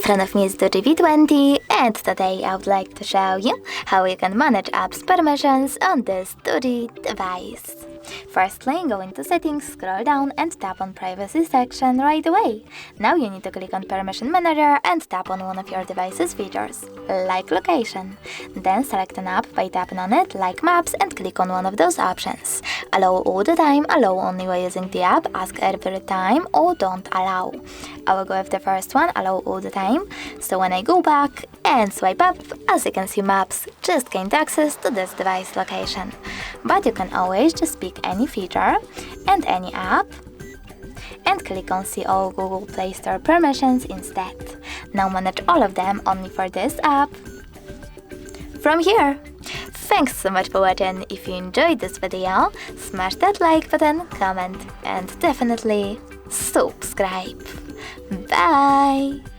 front of me is DOOGEE V20, and today I would like to show you how you can manage apps permissions on this DOOGEE device. Firstly, go into Settings, scroll down and tap on Privacy section right away. Now you need to click on Permission Manager and tap on one of your device's features, like Location. Then select an app by tapping on it, like Maps, and click on one of those options. Allow all the time, allow only while using the app, ask every time, or don't allow. I will go with the first one, allow all the time. So when I go back and swipe up, as you can see, Maps just gained access to this device location. But you can always just pick any feature and any app and click on See All Google Play Store permissions instead. Now manage all of them only for this app from here. Thanks so much for watching. If you enjoyed this video, smash that like button, comment, and definitely subscribe. Bye!